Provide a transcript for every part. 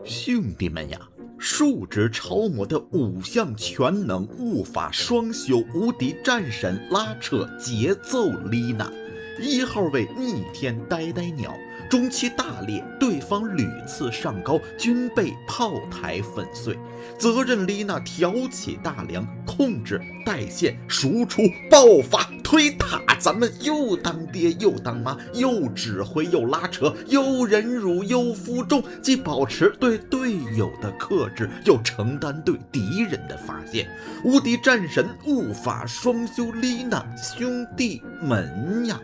兄弟们呀，数值超模的5项全能物法双修无敌战神拉扯节奏丽娜，1号位逆天呆呆鸟，中期大裂，对方屡次上高均被炮台粉碎，责任丽娜挑起大梁，控制带线输出爆发推塔，咱们又当爹又当妈，又指挥又拉扯，又忍辱又负重，既保持对队友的克制，又承担对敌人的发现。无敌战神物法双修丽娜，兄弟们呀，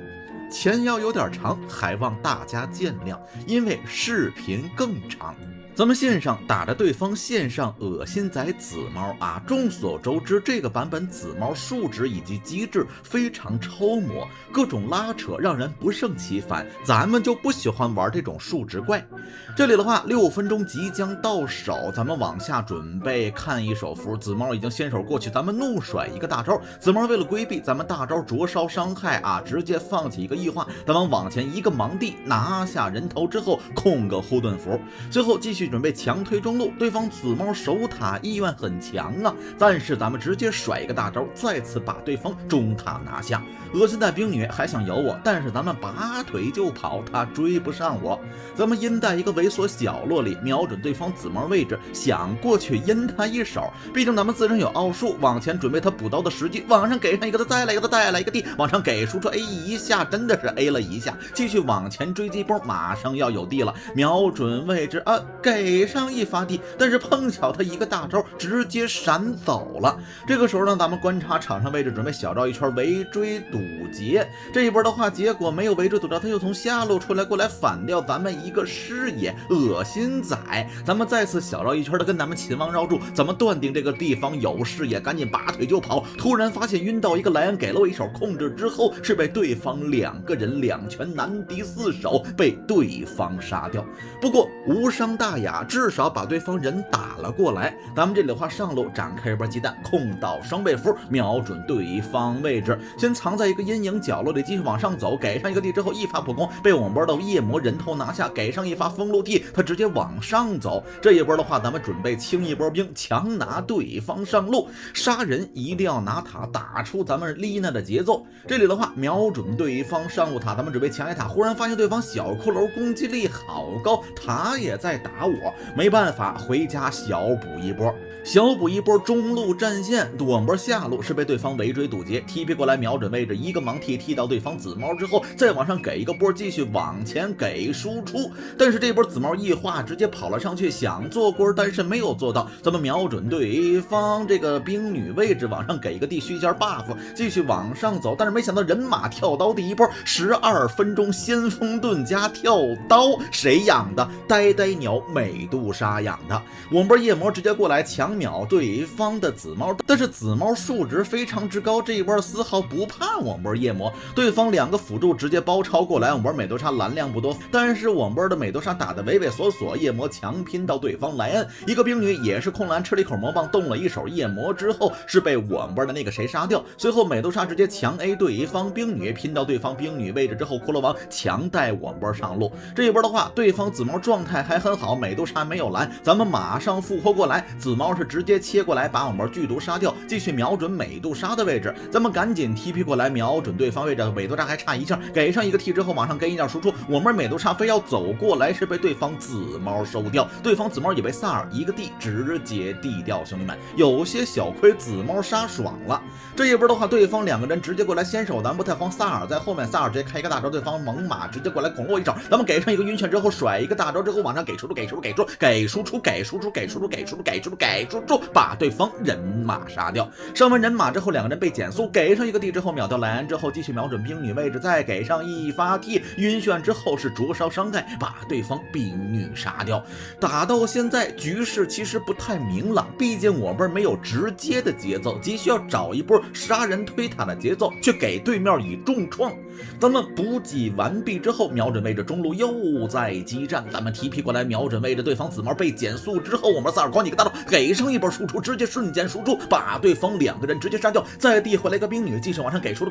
前腰有点长，还望大家见谅，因为视频更长。咱们线上打着对方线上恶心仔紫猫啊，众所周知，这个版本紫猫数值以及机制非常超模，各种拉扯让人不胜其烦，咱们就不喜欢玩这种数值怪。这里的话，6分钟即将到手，咱们往下准备看一手符。紫猫已经先手过去，咱们怒甩一个大招。紫猫为了规避咱们大招灼烧伤害啊，直接放弃一个异化，咱们往前一个盲地拿下人头之后，控个护盾符，最后继续准备强推中路。对方紫猫守塔意愿很强啊，但是咱们直接甩一个大招，再次把对方中塔拿下。恶心的兵女还想咬我，但是咱们拔腿就跑，他追不上我。咱们阴在一个猥琐角落里，瞄准对方紫猫位置，想过去阴他一手，毕竟咱们自身有奥数，往前准备他补刀的时机，往上给上一个，再来一个，再来一个 D， 往上给输出 A 一下，真的是 A 了一下，继续往前追击波，马上要有 D 了，瞄准位置啊，给上一发 D， 但是碰巧他一个大招直接闪走了。这个时候呢，咱们观察场上位置，准备小绕一圈围追堵截。这一波的话，结果没有围追堵截，他又从下路出来过来反掉咱们一个视野，恶心仔。咱们再次小绕一圈的跟咱们秦王绕住，咱们断定这个地方有视野，赶紧拔腿就跑。突然发现晕到一个莱恩，给了我一手控制之后，是被对方2个人2拳难敌4手，被对方杀掉。不过无伤大雅，至少把对方人打了过来。咱们这里的话，上路展开一波鸡蛋，控到双倍符，瞄准对方位置，先藏在一个阴影角落里，继续往上走，给上一个 D 之后一发普攻，被我们波的夜魔人头拿下，给上一发封路 T， 他直接往上走。这一波的话，咱们准备清一波兵，强拿对方上路，杀人一定要拿塔打出咱们丽娜的节奏。这里的话，瞄准对方上路塔，咱们准备强挨塔，忽然发现对方小骷髅攻击力好高，塔也在打我，没办法，回家小补一波。小补一波中路战线，我们波下路是被对方围追堵截 ，TP 过来瞄准位置，一个盲 T 踢到对方紫猫之后，再往上给一个波，继续往前给输出。但是这波紫猫异化直接跑了上去，想做锅，但是没有做到。咱们瞄准对方这个兵女位置，往上给一个地虚线 buff， 继续往上走。但是没想到人马跳刀第一波，12分钟先锋盾加跳刀，谁养的？呆呆鸟美杜莎养的。我们波夜魔直接过来强秒对方的紫猫，但是紫猫数值非常之高，这一波丝毫不怕我们波夜魔。对方2个辅助直接包抄过来，我们波美杜莎蓝量不多，但是我们波的美杜莎打的畏畏缩缩，夜魔强拼到对方莱恩，一个兵女也是控蓝吃了一口魔棒，动了一手夜魔之后是被我们波的那个谁杀掉。随后美杜莎直接强 A 对方兵女，拼到对方兵女位置之后，骷髅王强带我们波上路。这一波的话，对方紫猫状态还很好，美杜莎没有蓝，咱们马上复活过来，紫猫是直接切过来把我们剧毒杀掉，继续瞄准美杜莎的位置，咱们赶紧 TP 过来瞄准对方位置，美杜莎还差一下，给上一个 T 之后往上跟一点输出，我们美杜莎非要走过来，是被对方紫猫收掉，对方紫猫也被萨尔一个 D 直接 D 掉，兄弟们有些小亏，紫猫杀爽了。这一波的话，对方2个人直接过来先手，咱不太慌，萨尔在后面，萨尔直接开一个大招，对方猛犸直接过来恐落一招，咱们给上一个晕拳之后甩一个大招之后往上给输出，给输出，给输出，给输出，给输出，给输出，给输出，给输出，给输出，把对方人马杀掉。上完人马之后，2个人被减速，给上一个 D 之后秒掉莱恩之后，继续瞄准兵女位置，再给上一发 T， 晕眩之后是灼烧伤害，把对方兵女杀掉。打到现在局势其实不太明朗，毕竟我们没有直接的节奏，急需要找一波杀人推塔的节奏，去给对面以重创。咱们补给完毕之后，瞄准位置中路又在激战，咱们 TP 过来瞄准位置。为着对方紫猫被减速之后，我们萨尔狂几个大招给上一波输出，直接瞬间输出，把对方2个人直接杀掉，再递回来一个兵女，继续往上给出，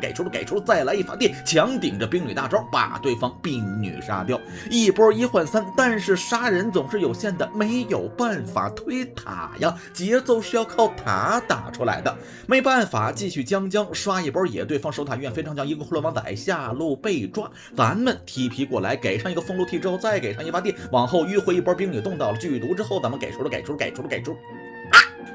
再来一发电，强顶着兵女大招，把对方兵女杀掉，一波1换3，但是杀人总是有限的，没有办法推塔呀，节奏是要靠塔打出来的，没办法，继续将刷一波野，对方守塔院非常强，一个骷髅王仔下路被抓，咱们 TP 过来，给上一个风炉 T 之后，再给上一发电，往后迂回一波兵女动到了剧毒之后，咱们给出，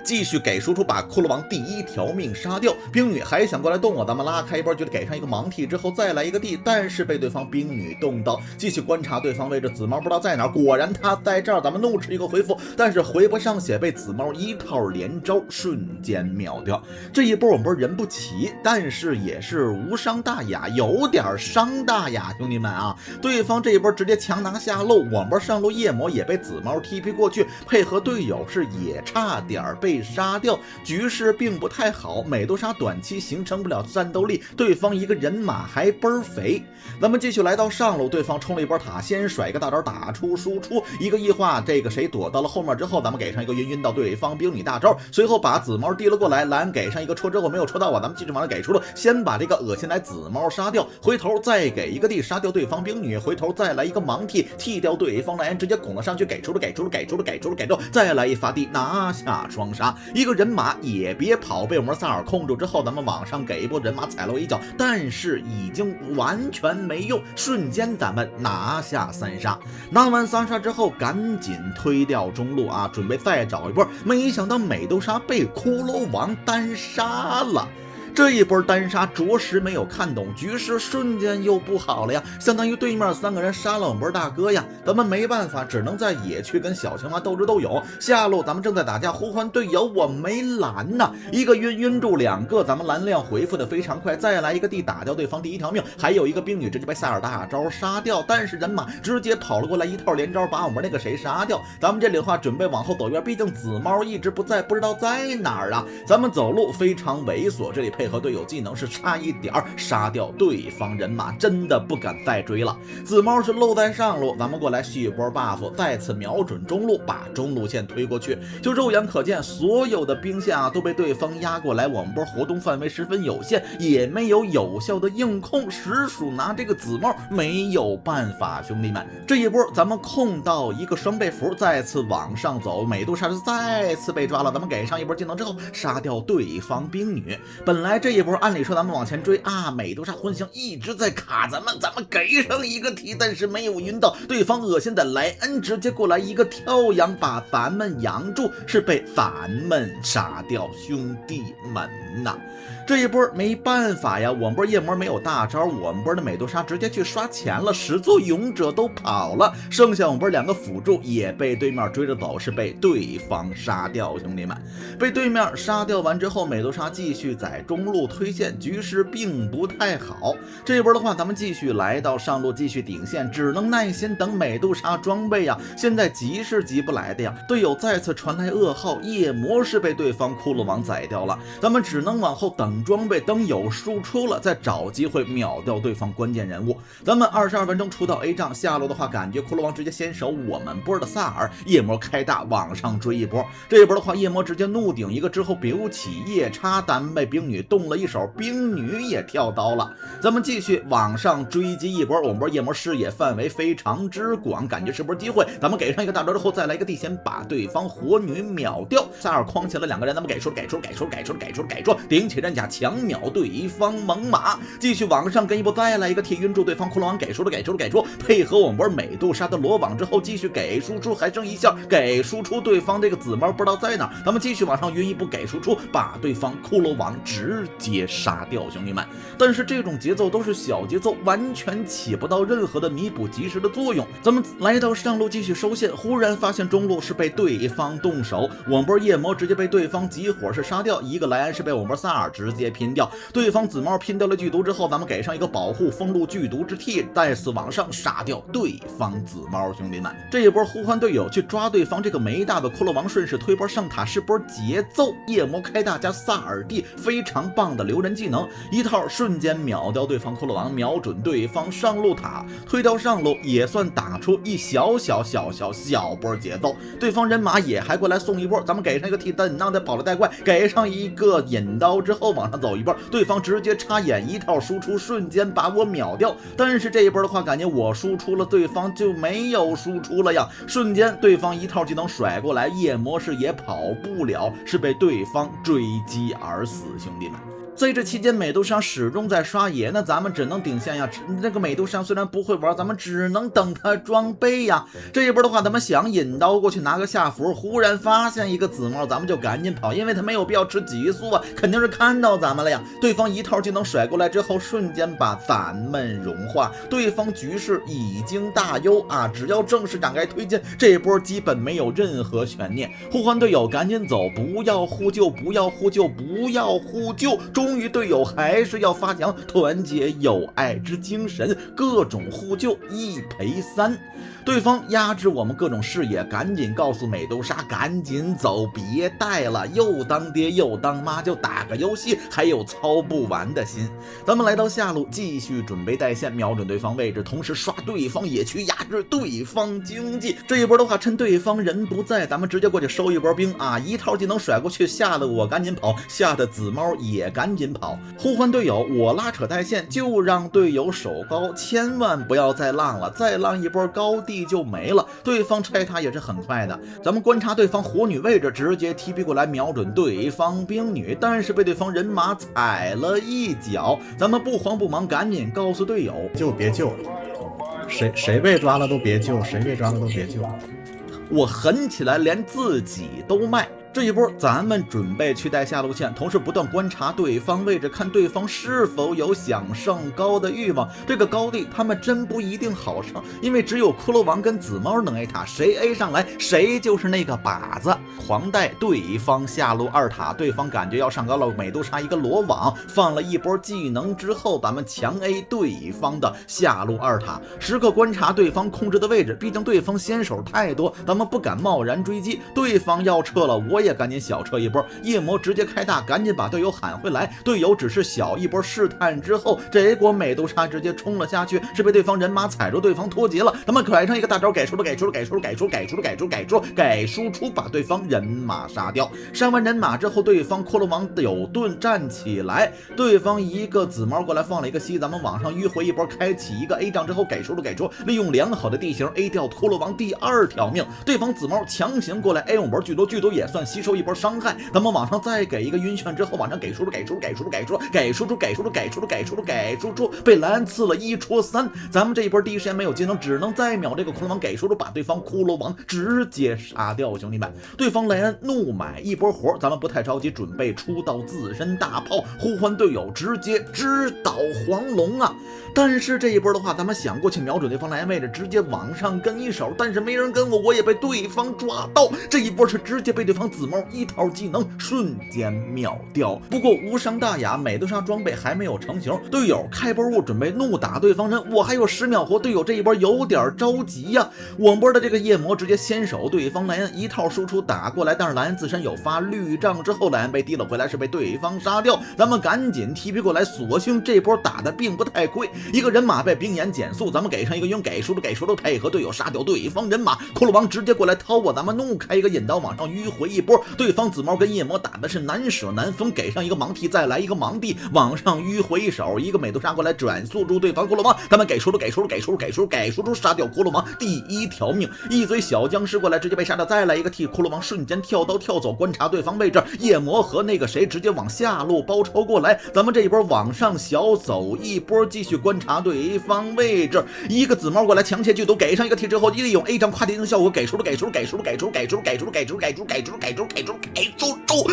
继续给输出，把骷髅王第1条命杀掉。兵女还想过来动我，咱们拉开一波，觉得给上一个盲 T 之后再来一个 D， 但是被对方兵女动到，继续观察对方位置，紫猫不知道在哪，果然他在这儿，咱们怒斥一个回复，但是回不上血，被紫猫1套连招瞬间秒掉。这一波我们不是人不齐，但是也是无伤大雅，有点伤大雅，兄弟们啊！对方这一波直接强拿下路，我们上路夜魔也被紫猫 TP 过去，配合队友是也差点被杀掉，局势并不太好，美杜莎短期形成不了战斗力，对方一个人马还倍儿肥。咱们继续来到上路，对方冲了一波塔，先甩一个大招打出输出，一个异化，这个谁躲到了后面之后，咱们给上一个晕到对方兵女大招，随后把紫猫递了过来，蓝给上一个戳之后没有戳到我，咱们继续往上给出了，先把这个恶心来紫猫杀掉，回头再给一个地杀掉对方兵女，回头再来一个盲剃掉对方蓝，直接拱了上去，给出，再来一发地拿下双杀，一个人马也别跑，被我们萨尔控住之后，咱们往上给一波人马踩了我一脚，但是已经完全没用，瞬间咱们拿下3杀，拿完3杀之后赶紧推掉中路啊，准备再找一波，没想到美杜莎被骷髅王单杀了。这一波单杀着实没有看懂，局势瞬间又不好了呀，相当于对面3个人杀了我们波大哥呀，咱们没办法，只能在野区跟小青蛙斗智斗勇。下路咱们正在打架，呼唤队友，我没蓝呐，一个晕住2个，咱们蓝量回复的非常快，再来一个地打掉对方第1条命，还有一个兵女直接被塞尔大招杀掉，但是人马直接跑了过来，1套连招把我们那个谁杀掉。咱们这里的话准备往后走一边，毕竟紫猫一直不在，不知道在哪儿啊，咱们走路非常猥琐，这里配合队友技能是差一点杀掉对方人马，真的不敢再追了。紫猫是漏在上路，咱们过来续一波 buff， 再次瞄准中路，把中路线推过去。就肉眼可见，所有的兵线啊都被对方压过来，我们波活动范围十分有限，也没有有效的硬控，实属拿这个紫猫没有办法。兄弟们，这一波咱们控到一个双倍符，再次往上走，美杜莎是再次被抓了，咱们给上一波技能之后杀掉对方兵女。本来这一波按理说咱们往前追啊，美杜莎魂形一直在卡咱们给上一个提，但是没有晕到对方恶心的莱恩，直接过来一个跳羊把咱们养住，是被咱们杀掉，兄弟们呐！这一波没办法呀，我们波夜魔没有大招，我们波的美杜莎直接去刷钱了，10座勇者都跑了，剩下我们波2个辅助也被对面追着走，是被对方杀掉。兄弟们，被对面杀掉完之后，美杜莎继续在中路推线，局势并不太好。这一波的话，咱们继续来到上路，继续顶线，只能耐心等美杜莎装备呀。现在急是急不来的呀，队友再次传来噩耗，夜魔是被对方骷髅王宰掉了，咱们只能往后等装备，等有输出了再找机会秒掉对方关键人物。咱们22分钟出到 A 仗，下路的话感觉骷髅王直接先手我们波的萨尔，夜魔开大往上追一波。这一波的话，夜魔直接怒顶一个之后biểu起夜叉，单被兵女动了一手，兵女也跳刀了。咱们继续往上追击一波，我们波夜魔视野范围非常之广，感觉是波机会。咱们给上一个大招之后，再来一个地先把对方火女秒掉。萨尔框起了2个人，咱们给出，顶起战甲强秒对方猛犸，继续往上跟一波，再来一个 T 晕住对方骷髅王，给出，配合我们波美杜莎的罗网之后，继续给输出，还剩一下给输出，对方这个紫猫不知道在哪，咱们继续往上晕一步给输出，把对方骷髅王直接杀掉。兄弟们，但是这种节奏都是小节奏，完全起不到任何的弥补及时的作用。咱们来到上路继续收线，忽然发现中路是被对方动手，我们波夜魔直接被对方集火是杀掉，一个莱恩是被我们波萨尔直直接拼掉。对方紫猫拼掉了剧毒之后，咱们给上一个保护封路剧毒之 T， 再次往上杀掉对方紫猫。兄弟们，这一波呼唤队友去抓对方这个没大的骷髅王，顺势推波上塔是波节奏。夜魔开大加萨尔蒂非常棒的留人技能，一套瞬间秒掉对方骷髅王，瞄准对方上路塔，推掉上路也算打出一小波节奏。对方人马也还过来送一波，咱们给上一个 T 等让他跑了带怪，给上一个引刀之后往上走一波，对方直接插眼一套输出，瞬间把我秒掉。但是这一波的话，感觉我输出了，对方就没有输出了呀，瞬间对方一套技能甩过来，夜魔是也跑不了，是被对方追击而死。兄弟们，在这期间美杜莎始终在刷野，那咱们只能顶线呀。这个美杜莎虽然不会玩，咱们只能等他装备呀。这一波的话，咱们想引刀过去拿个下符，忽然发现一个紫猫，咱们就赶紧跑，因为他没有必要吃急速啊，肯定是看到咱们了呀。对方一套技能甩过来之后，瞬间把咱们融化，对方局势已经大优啊！只要正式展开推进，这波基本没有任何悬念。互换队友赶紧走，不要呼救，不要呼救，不要呼救！终于队友还是要发扬团结友爱之精神，各种呼救1赔3。对方压制我们各种视野，赶紧告诉美杜莎赶紧走，别带了，又当爹又当妈，就打个游戏还有操不完的心。咱们来到下路，继续准备带线，瞄准对方位置，同时刷对方野区，压制对方经济。这一波的话，趁对方人不在，咱们直接过去收一波兵啊！一套技能甩过去，吓得我赶紧跑，吓得紫猫也赶紧跑。互换队友，我拉扯带线，就让队友守高，千万不要再浪了，再浪一波高地就没了。对方拆塔也是很快的，咱们观察对方火女位置，直接 TP 过来瞄准对方兵女，但是被对方人马踩了一脚。咱们不慌不忙，赶紧告诉队友就别救了，谁被抓了都别救，谁被抓了都别救。我狠起来连自己都卖。这一波咱们准备去带下路线，同时不断观察对方位置，看对方是否有想上高的欲望。这个高地他们真不一定好上，因为只有骷髅王跟紫猫能 A 塔，谁 A 上来谁就是那个靶子。狂带对方下路2塔，对方感觉要上高了，美杜莎一个罗网放了一波技能之后，咱们强 A 对方的下路2塔，时刻观察对方控制的位置，毕竟对方先手太多，咱们不敢贸然追击。对方要撤了，我也赶紧小撤一波，夜魔直接开大，赶紧把队友喊回来。队友只是小一波试探之后，结果美杜莎直接冲了下去，是被对方人马踩住，对方脱节了。咱们甩上一个大招，改输出，把对方人马杀掉。杀完人马之后，对方骷髅王有盾站起来，对方一个紫猫过来放了一个吸，咱们往上迂回一波，开启一个 A 仗之后改输出，利用良好的地形 A 掉骷髅王第2条命。对方紫猫强行过来 A 5波剧毒也算吸收一波伤害，咱们往上再给一个晕眩之后，往上给输出，被莱恩刺了1戳3。咱们这一波第一时间没有技能，只能再秒这个骷髅王给输出，把对方骷髅王直接杀掉。兄弟们，对方莱恩怒买一波活，咱们不太着急，准备出到自身大炮，呼唤队友直接直捣黄龙啊！但是这一波的话，咱们想过去瞄准对方莱恩位置，直接往上跟一手，但是没人跟我，我也被对方抓到。这一波是直接被对方紫猫一套技能瞬间秒掉。不过无伤大雅，美杜莎装备还没有成型，队友开波物准备怒打对方人，我还有10秒活，队友这一波有点着急呀。我们波的这个夜魔直接先手对方莱恩一套输出打过来，但是莱恩自身有发绿杖之后，莱恩被提了回来，是被对方杀掉。咱们赶紧 TP 过来，索性这波打的并不太亏，一个人马被冰眼减速，咱们给上一个晕，给输出，配合队友杀掉对方人马。骷髅王直接过来掏我，咱们怒开一个引刀往上迂回一波，对方紫猫跟夜魔打的是难舍难分，给上一个盲替，再来一个盲地往上迂回一手，一个美杜莎过来转速住对方骷髅王，咱们给输出，杀掉骷髅王第1条命。一嘴小僵尸过来直接被杀掉，再来一个替骷髅王瞬间跳刀跳走，观察对方位置，夜魔和那个谁直接往下路包抄过来，咱们这一波往上小走一波，继续观察对方位置，一个紫猫过来强切剧毒，给上一个 T 之后，利用 A 仗跨地形效果给输出，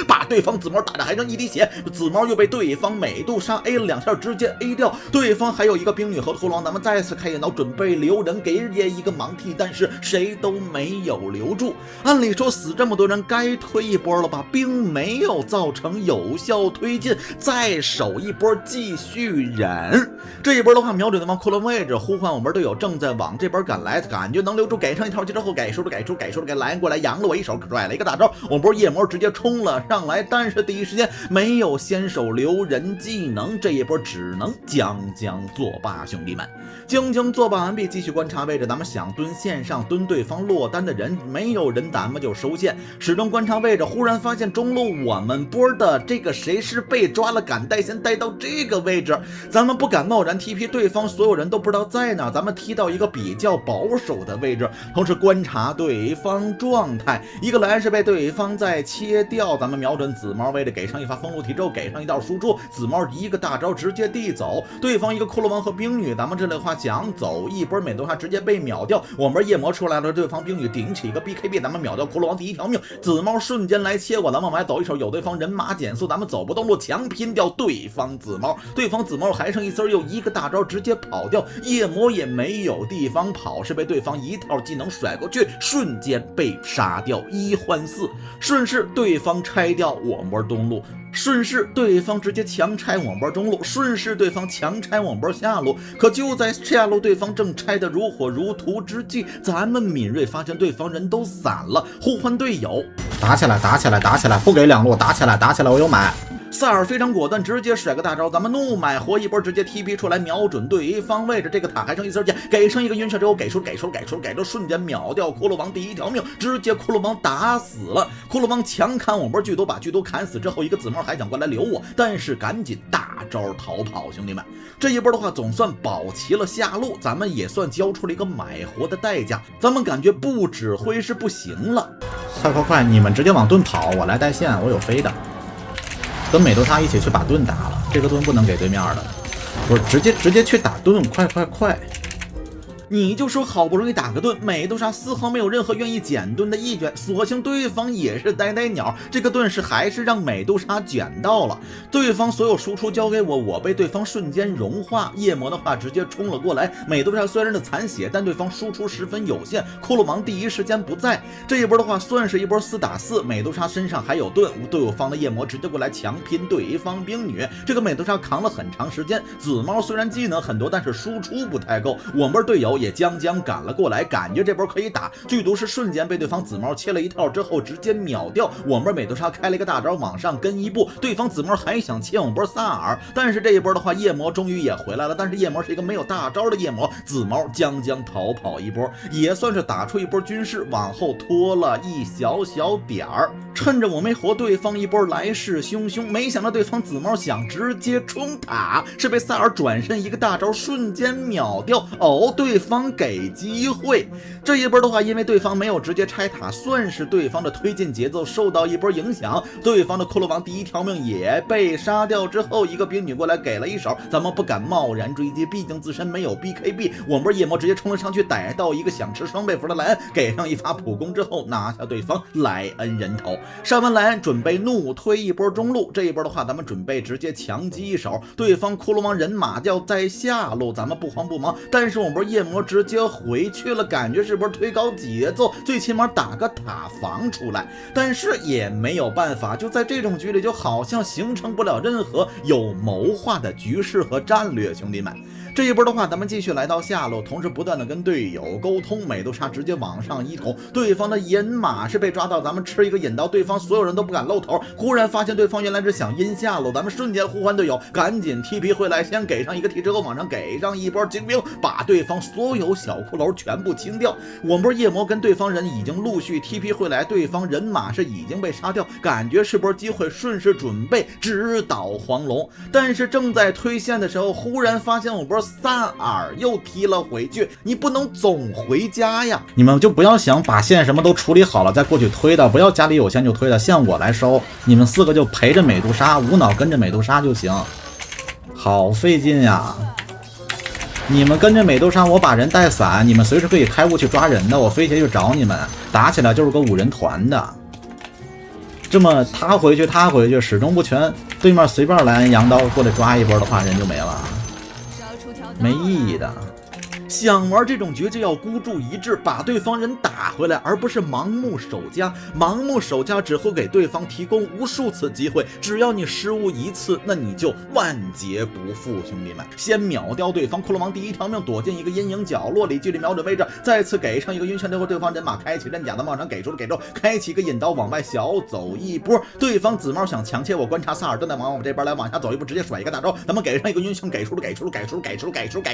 把对方紫毛打得还剩一滴血，紫毛又被对方美杜莎 A 了2下，直接 A 掉。对方还有一个冰女和骷髅王，咱们再次开眼刀准备留人给爷一个盲替，但是谁都没有留住。按理说死这么多人该推一波了吧，并没有造成有效推进，再守一波继续忍。这一波的话瞄准对方骷髅位置，呼唤我们队友正在往这边赶来，感觉能留住，给上一套之后给收着给来过来扬了我一手，拽了一个大招，我们夜魔直接冲了上来，但是第一时间没有先手留人技能，这一波只能将作罢。兄弟们，将作罢完毕，继续观察位置，咱们想蹲线上蹲对方落单的人，没有人咱们就收线，始终观察位置，忽然发现中路我们波的这个谁是被抓了，敢带先带到这个位置，咱们不敢贸然 TP 对方，所有人都不知道在哪，咱们踢到一个比较保守的位置，同时观察对方状态，一个蓝是被对方在切掉，咱们瞄准紫毛位置，给上一发风露体之后，给上一道输出，紫毛一个大招直接地走，对方一个骷髅王和冰女，咱们这里的话想走一波美杜莎直接被秒掉，我们夜魔出来了，对方冰女顶起一个 BKB， 咱们秒掉骷髅王第一条命，紫毛瞬间来切我，咱们往外走一手，有对方人马减速，咱们走不动路，强拼掉对方紫毛，对方紫毛还剩一丝，又一个大招直接跑掉，夜魔也没有地方跑，是被对方一套技能甩过去，瞬间被杀掉，1换4，顺势对方拆掉我们东路，顺势对方直接强拆网波中路，顺势对方强拆网波下路，可就在下路对方正拆得如火如荼之际，咱们敏锐发现对方人都散了，呼唤队友打起来，不给两路，打起来，我有买。萨尔非常果断，直接甩个大招，咱们怒买活一波，直接 TP 出来，瞄准对方位置，这个塔还剩一丝剑，给上一个晕射之后，给出，瞬间秒掉骷髅王第一条命，直接骷髅王打死了，骷髅王强砍我波剧毒，把剧毒砍死之后，一个紫帽还想过来留我，但是赶紧大招逃跑，兄弟们，这一波的话总算保齐了下路，咱们也算交出了一个买活的代价，咱们感觉不指挥是不行了。快，你们直接往盾跑，我来带线，我有飞的。跟美杜莎一起去把盾打了，这个盾不能给对面的，不是直接去打盾，快！你就说好不容易打个盾，美杜莎丝毫没有任何愿意捡盾的意愿，索性对方也是呆鸟，这个盾是还是让美杜莎捡到了，对方所有输出交给我，我被对方瞬间融化，夜魔的话直接冲了过来，美杜莎虽然是残血，但对方输出十分有限，骷髅王第一时间不在，这一波的话算是一波4打4，美杜莎身上还有盾，队友方的夜魔直接过来强拼对方冰女，这个美杜莎扛了很长时间，紫猫虽然技能很多，但是输出不太够，我们队友也将赶了过来，感觉这波可以打，剧毒是瞬间被对方紫猫切了一套之后直接秒掉，我们美杜莎开了一个大招往上跟一步，对方紫猫还想切我们波萨尔，但是这一波的话夜魔终于也回来了，但是夜魔是一个没有大招的夜魔，紫猫将逃跑一波，也算是打出一波军事，往后拖了一小点儿，趁着我没活对方一波来势汹汹，没想到对方紫猫想直接冲塔，是被萨尔转身一个大招瞬间秒掉，对方给机会，这一波的话因为对方没有直接拆塔，算是对方的推进节奏受到一波影响，对方的骷髅王第一条命也被杀掉之后，一个冰女过来给了一手，咱们不敢贸然追击，毕竟自身没有 BKB， 我们夜魔直接冲了上去，逮到一个想吃双倍符的莱恩，给上一发普攻之后拿下对方莱恩人头，上完莱恩准备怒推一波中路，这一波的话咱们准备直接强击一手，对方骷髅王人马掉在下路，咱们不慌不忙，但是我们夜魔直接回去了，感觉是波推高节奏，最起码打个塔防出来，但是也没有办法，就在这种局里就好像形成不了任何有谋划的局势和战略，兄弟们。这一波的话咱们继续来到下路，同时不断的跟队友沟通，美杜莎直接往上一捅，对方的引马是被抓到，咱们吃一个引刀，对方所有人都不敢露头，忽然发现对方原来是想阴下路，咱们瞬间呼唤队友赶紧 TP 回来，先给上一个 T 之后往上给上一波精兵，把对方所有小骷髅全部清掉，我们夜魔跟对方人已经陆续 TP 回来，对方人马是已经被杀掉，感觉是波机会，顺势准备直捣黄龙，但是正在推线的时候，忽然发现我波萨尔又踢了回去，你不能总回家呀，你们就不要想把线什么都处理好了再过去推的，不要家里有线就推的，线我来收，你们4个就陪着美杜莎，无脑跟着美杜莎就行，好费劲呀。你们跟着美杜莎，我把人带散，你们随时可以开雾去抓人的，我飞鞋去找你们，打起来就是个5人团的。这么他回去始终不全，对面随便来按阳刀过来抓一波的话，人就没了，没意义的。想玩这种局就要孤注一掷，把对方人打回来，而不是盲目守家。盲目守家只会给对方提供无数次机会，只要你失误一次，那你就万劫不复。兄弟们，先秒掉对方骷髅王第一条命，躲进一个阴影角落里，距离瞄准位置，再次给上一个晕眩之后，对方人马开启刃甲的冒场，给出，开启一个引刀往外小走一波。对方紫猫想强切，我观察萨尔正在往我们这边来，往下走一步，直接甩一个大招，咱们给上一个晕眩，给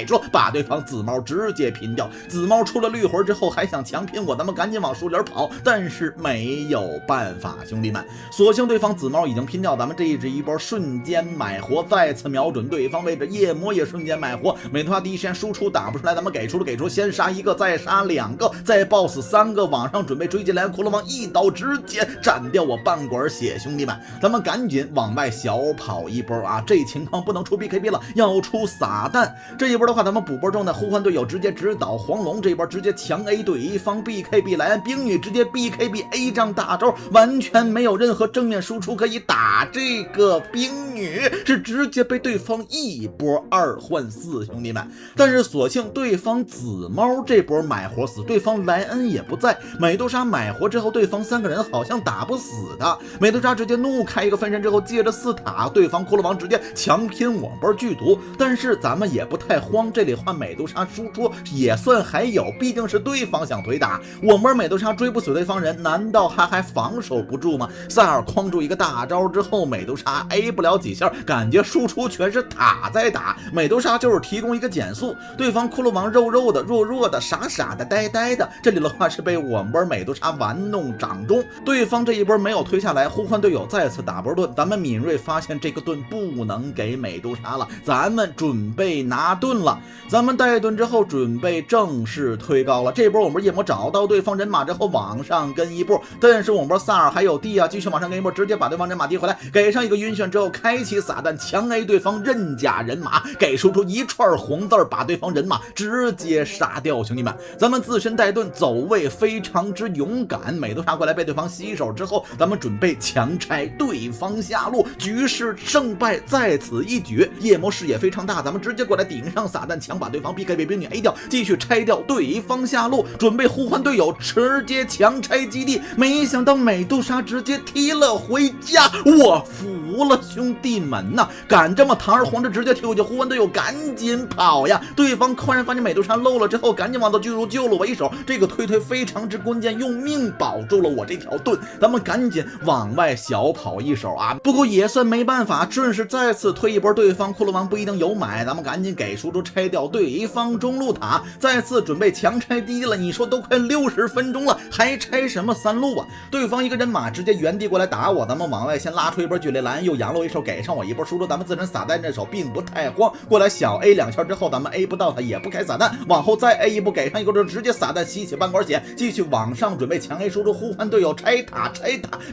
出，把对方紫猫直接拼掉。紫猫出了绿魂之后还想强拼我，咱们赶紧往树林跑，但是没有办法，兄弟们，所幸对方紫猫已经拼掉，咱们这一波瞬间买活，再次瞄准对方位置，夜魔也瞬间买活。美图华第一时间输出打不出来，咱们给出，先杀一个，再杀两个，再爆死3个，往上准备追进来，骷髅王一刀直接斩掉我半管血，兄弟们，咱们赶紧往外小跑一波啊！这情况不能出 BKB 了，要出撒旦。这一波的话，咱们补波中的呼唤队友直接直捣黄龙，这一波直接强 A 对方 BKB 莱恩冰女直接 BKB A 仗大招，完全没有任何正面输出可以打这个冰女，是直接被对方一波2换4，兄弟们。但是所幸对方紫猫这波买活死，对方莱恩也不在，美杜莎买活之后，对方3个人好像打不死他，美杜莎直接怒开一个分身之后，接着4塔，对方骷髅王直接强拼我波剧毒，但是咱们也不太慌，这里换美杜莎输出也算还有，毕竟是对方想推打，我们美杜莎追不死对方人，难道还防守不住吗？萨尔框住一个大招之后，美杜莎 A 不了几下，感觉输出全是塔在打，美杜莎就是提供一个减速，对方骷髅王肉的弱的傻的呆的，这里的话是被我们美杜莎玩弄掌中，对方这一波没有推下来，呼唤队友再次打波盾，咱们敏锐发现这个盾不能给美杜莎了，咱们准备拿盾了，咱们带盾之后准备正式推高了，这波我们夜魔找到对方人马之后往上跟一步，但是我们萨尔还有地啊，继续往上跟一步，直接把对方人马踢回来，给上一个晕眩之后开启撒旦强 A 对方刃甲人马，给输出一串红字把对方人马直接杀掉，兄弟们，咱们自身带盾走位非常之勇敢，美杜莎过来被对方吸手之后，咱们准备强拆对方下路，局势胜败在此一举，夜魔视野非常大，咱们直接过来顶上撒旦强把对方 BKB 冰女 A 掉，继续拆掉对方下路，准备呼唤队友直接强拆基地，没想到美杜莎直接踢了回家，我服了兄弟们呐，敢这么堂而皇之直接踢回去，呼唤队友赶紧跑呀，对方突然发现美杜莎漏了之后，赶紧往到巨如救了我一手，这个推非常之关键，用命保住了我这条盾，咱们赶紧往外小跑一手啊，不过也算没办法，顺势再次推一波，对方骷髅王不一定有买，咱们赶紧给输出拆掉对方中路塔，再次准备强拆基地了，你说都快60分钟了，还拆什么3路啊？对方一个人马直接原地过来打我，咱们往外先拉出一波巨雷蓝，又扬了一手，给上我一波输出，咱们自身撒旦这手并不太慌，过来小 A 2下之后，咱们 A 不到他也不开撒旦，往后再 A 一步，给上一个之后直接撒旦吸起半管血，继续往上准备强 A 输出，呼唤队友拆塔，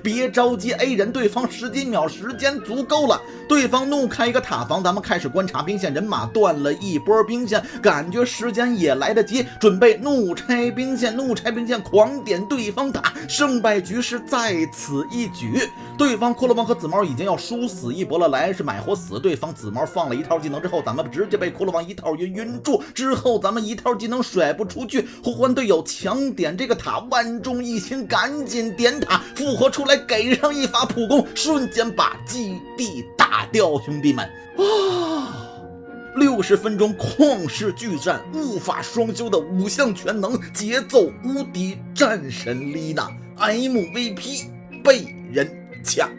别着急 A 人，对方10几秒时间足够了，对方怒开一个塔防，咱们开始观察兵线，人马断了一波兵线，感觉时间也来得及，准备怒拆兵线，狂点对方塔，胜败局势在此一举，对方骷髅王和紫猫已经要殊死一搏了，莱恩是买活死，对方紫猫放了一套技能之后，咱们直接被骷髅王一套晕住，之后咱们一套技能甩不出去，呼唤队友强点这个塔，万众一心赶紧点塔，复活出来给上一发普攻，瞬间把基地打掉，兄弟们60分钟旷世巨战，无法双修的5项全能，节奏无敌战神丽娜 MVP 被人抢。